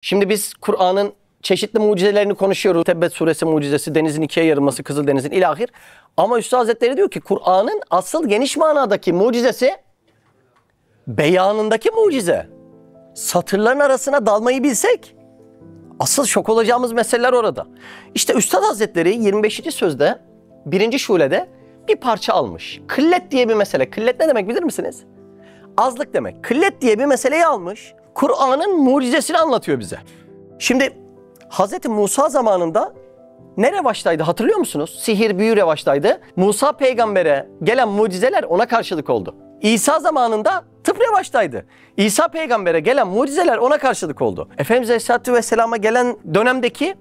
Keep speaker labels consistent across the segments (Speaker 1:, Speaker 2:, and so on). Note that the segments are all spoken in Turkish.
Speaker 1: Şimdi biz Kur'an'ın çeşitli mucizelerini konuşuyoruz. Tebbet suresi mucizesi, denizin ikiye yarılması, Kızıldeniz'in ilahir. Ama Üstad Hazretleri diyor ki Kur'an'ın asıl geniş manadaki mucizesi beyanındaki mucize. Satırların arasına dalmayı bilsek asıl şok olacağımız meseleler orada. İşte Üstad Hazretleri 25. sözde 1. şulede bir parça almış. Kıllet diye bir mesele. Kıllet ne demek bilir misiniz? Azlık demek. Kıllet diye bir meseleyi almış. Kur'an'ın mucizesini anlatıyor bize. Şimdi Hz. Musa zamanında ne revaçtaydı hatırlıyor musunuz? Sihir, büyü revaçtaydı. Musa peygambere gelen mucizeler ona karşılık oldu. İsa zamanında tıp revaçtaydı. İsa peygambere gelen mucizeler ona karşılık oldu. Efendimiz Aleyhisselatü Vesselam'a gelen dönemdeki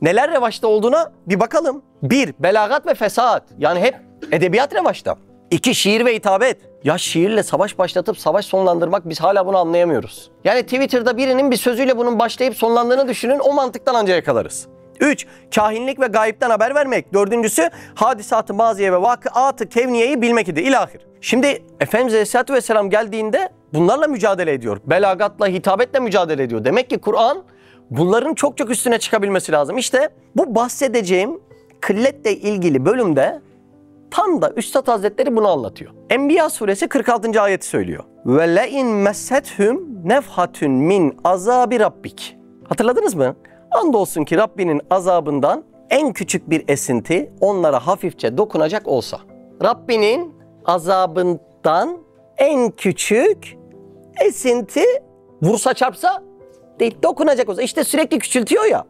Speaker 1: neler revaçta olduğuna bir bakalım. 1. Belagat ve fesat. Yani hep edebiyat revaçta. 2. Şiir ve hitabet. Ya şiirle savaş başlatıp savaş sonlandırmak biz hala bunu anlayamıyoruz. Yani Twitter'da birinin bir sözüyle bunun başlayıp sonlandığını düşünün, o mantıktan anca yakalarız. 3. Kahinlik ve gayipten haber vermek. 4. Hadisat-ı maziye ve vakıat-ı kevniyeyi bilmek idi. İlahir. Şimdi Efendimiz Aleyhisselatü Vesselam geldiğinde bunlarla mücadele ediyor. Belagatla, hitabetle mücadele ediyor. Demek ki Kur'an bunların çok çok üstüne çıkabilmesi lazım. İşte bu bahsedeceğim kılletle ilgili bölümde tam da Üstad Hazretleri bunu anlatıyor. Enbiya suresi 46. ayeti söylüyor. Ve le'in messethum nefhatun min azabi rabbik. Hatırladınız mı? Andolsun ki Rabbinin azabından en küçük bir esinti onlara hafifçe dokunacak olsa. Rabbinin azabından en küçük esinti vursa çarpsa değil, dokunacak olsa. İşte sürekli küçültüyor ya.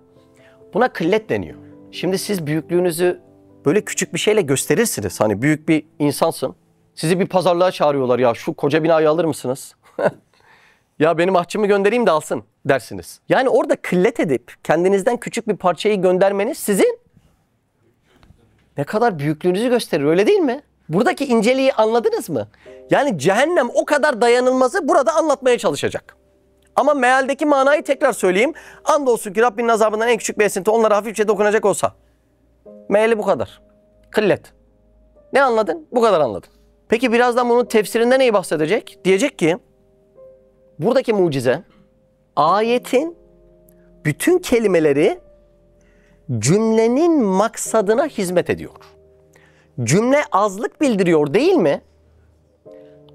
Speaker 1: Buna kıllet deniyor. Şimdi siz büyüklüğünüzü böyle küçük bir şeyle gösterirsiniz. Hani büyük bir insansın. Sizi bir pazarlığa çağırıyorlar, ya şu koca binayı alır mısınız? Ya benim ahçımı göndereyim de alsın dersiniz. Yani orada kıllet edip kendinizden küçük bir parçayı göndermeniz sizin ne kadar büyüklüğünüzü gösterir, öyle değil mi? Buradaki inceliği anladınız mı? Yani cehennem o kadar dayanılmazı burada anlatmaya çalışacak. Ama mealdeki manayı tekrar söyleyeyim. Andolsun ki Rabbinin azabından en küçük bir esinti onlara hafifçe dokunacak olsa. Meali bu kadar. Kıllet. Ne anladın? Bu kadar anladın. Peki birazdan bunun tefsirinde neyi bahsedecek? Diyecek ki buradaki mucize ayetin bütün kelimeleri cümlenin maksadına hizmet ediyor. Cümle azlık bildiriyor değil mi?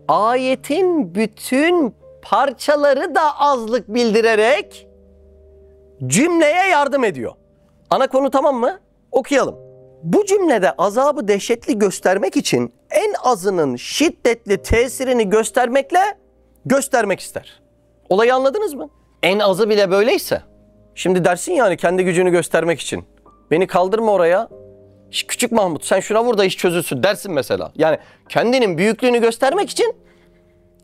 Speaker 1: Ayetin bütün parçaları da azlık bildirerek cümleye yardım ediyor. Ana konu tamam mı? Okuyalım. Bu cümlede azabı dehşetli göstermek için en azının şiddetli tesirini göstermek ister. Olayı anladınız mı? En azı bile böyleyse. Şimdi dersin yani kendi gücünü göstermek için. Beni kaldırma oraya. Küçük Mahmut sen şuna vur da iş çözülsün dersin mesela. Yani kendinin büyüklüğünü göstermek için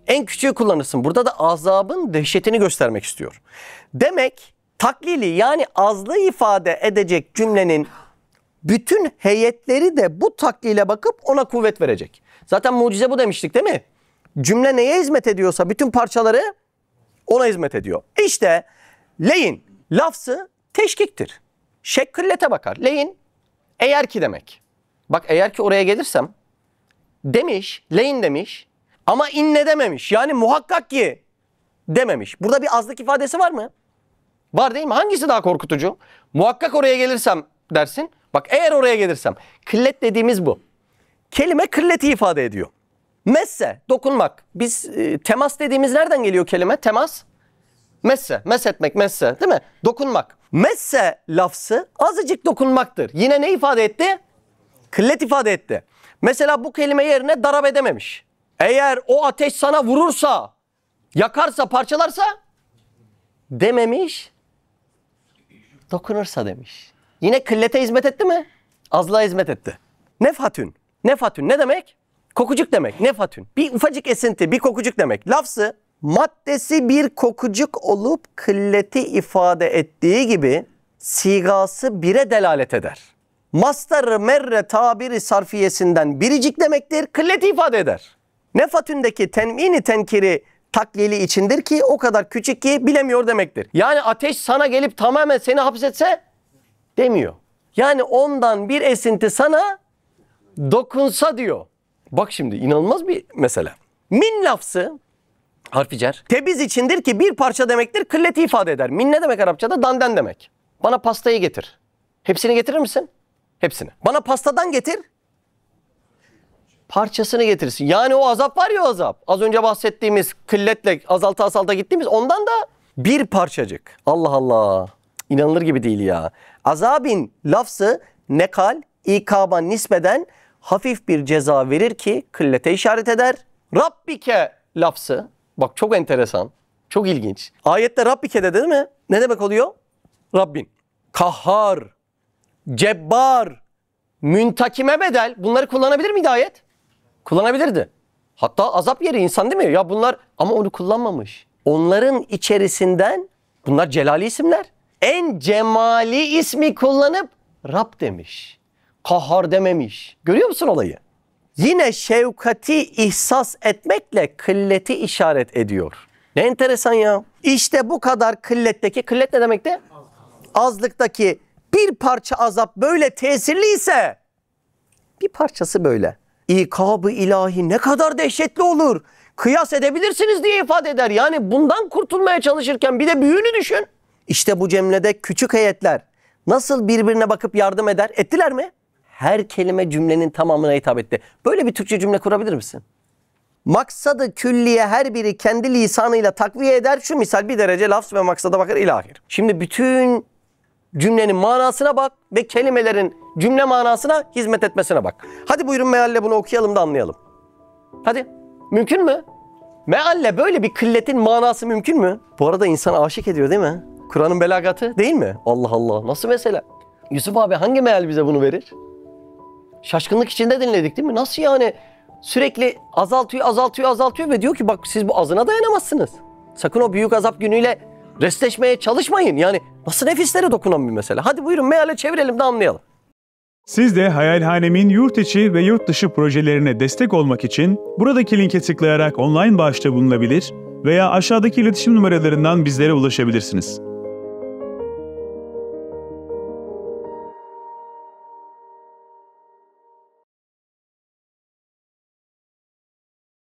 Speaker 1: en küçüğü kullanırsın. Burada da azabın dehşetini göstermek istiyor. Demek taklili yani azlığı ifade edecek cümlenin bütün heyetleri de bu taklile bakıp ona kuvvet verecek. Zaten mucize bu demiştik değil mi? Cümle neye hizmet ediyorsa bütün parçaları ona hizmet ediyor. İşte leyin lafzı teşkiktir. Şekkillete bakar. Leyin eğer ki demek. Bak eğer ki oraya gelirsem demiş, leyin demiş ama inne dememiş. Yani muhakkak ki dememiş. Burada bir azlık ifadesi var mı? Var değil mi? Hangisi daha korkutucu? Muhakkak oraya gelirsem dersin. Bak eğer oraya gelirsem. Kıllet dediğimiz bu. Kelime kılleti ifade ediyor. Messe, dokunmak. Biz temas dediğimiz nereden geliyor kelime? Temas. Messe, meshetmek, messe değil mi? Dokunmak. Messe lafzı azıcık dokunmaktır. Yine ne ifade etti? Kıllet ifade etti. Mesela bu kelime yerine darab edememiş. Eğer o ateş sana vurursa, yakarsa, parçalarsa dememiş, dokunursa demiş. Yine kıllete hizmet etti mi? Azlığa hizmet etti. Nefhatün. Nefhatün ne demek? Kokucuk demek. Nefhatün. Bir ufacık esinti, bir kokucuk demek. Lafzı maddesi bir kokucuk olup kılleti ifade ettiği gibi sigası bire delalet eder. Mastar-ı merre tabiri sarfiyesinden biricik demektir. Kılleti ifade eder. Nefatündeki tenmini tenkiri taklili içindir ki o kadar küçük ki bilemiyor demektir. Yani ateş sana gelip tamamen seni hapsetse demiyor. Yani ondan bir esinti sana dokunsa diyor. Bak şimdi inanılmaz bir mesele. Min lafzı Harfi cer. Tebiz içindir ki bir parça demektir. Kılleti ifade eder. Min ne demek Arapçada? Dandan demek. Bana pastayı getir. Hepsini getirir misin? Hepsini. Bana pastadan getir. Parçasını getirsin. Yani o azap var ya, o azap. Az önce bahsettiğimiz kılletle azalta gittiğimiz ondan da bir parçacık. Allah Allah. İnanılır gibi değil ya. Azabin lafzı nekal, ikaba nispeden hafif bir ceza verir ki kıllete işaret eder. Rabbike lafzı. Bak çok enteresan. Çok ilginç. Ayette Rabbike de değil mi? Ne demek oluyor? Rabbin. Kahhar, cebbar, müntakime bedel. Bunları kullanabilir miydi ayet? Kullanabilirdi. Hatta azap yeri insan değil mi? Ya bunlar ama onu kullanmamış. Onların içerisinden bunlar celali isimler. En cemali ismi kullanıp Rab demiş. Kahhar dememiş. Görüyor musun olayı? Yine şefkati ihsas etmekle kılleti işaret ediyor. Ne enteresan ya. İşte bu kadar kılletteki, kıllet ne demekti? Azlıktaki bir parça azap böyle tesirli ise bir parçası böyle. İkab-ı ilahi ne kadar dehşetli olur. Kıyas edebilirsiniz diye ifade eder. Yani bundan kurtulmaya çalışırken bir de büyüğünü düşün. İşte bu cümlede küçük heyetler nasıl birbirine bakıp yardım eder? Ettiler mi? Her kelime cümlenin tamamına hitap etti. Böyle bir Türkçe cümle kurabilir misin? Maksadı külliye her biri kendi lisanıyla takviye eder. Şu misal bir derece lafz ve maksada bakar ilahir. Şimdi bütün cümlenin manasına bak ve kelimelerin cümle manasına hizmet etmesine bak. Hadi buyurun mealle bunu okuyalım da anlayalım. Hadi. Mümkün mü? Mealle böyle bir kılletin manası mümkün mü? Bu arada insana aşık ediyor değil mi? Kur'an'ın belagatı değil mi? Allah Allah. Nasıl mesele? Yusuf abi hangi meal bize bunu verir? Şaşkınlık içinde dinledik değil mi? Nasıl yani? Sürekli azaltıyor ve diyor ki bak siz bu azına dayanamazsınız. Sakın o büyük azap günüyle restleşmeye çalışmayın. Yani nasıl nefislere dokunan bir mesele. Hadi buyurun meale çevirelim de anlayalım.
Speaker 2: Siz de Hayalhanem'in yurt içi ve yurt dışı projelerine destek olmak için buradaki linke tıklayarak online bağışta bulunabilir veya aşağıdaki iletişim numaralarından bizlere ulaşabilirsiniz.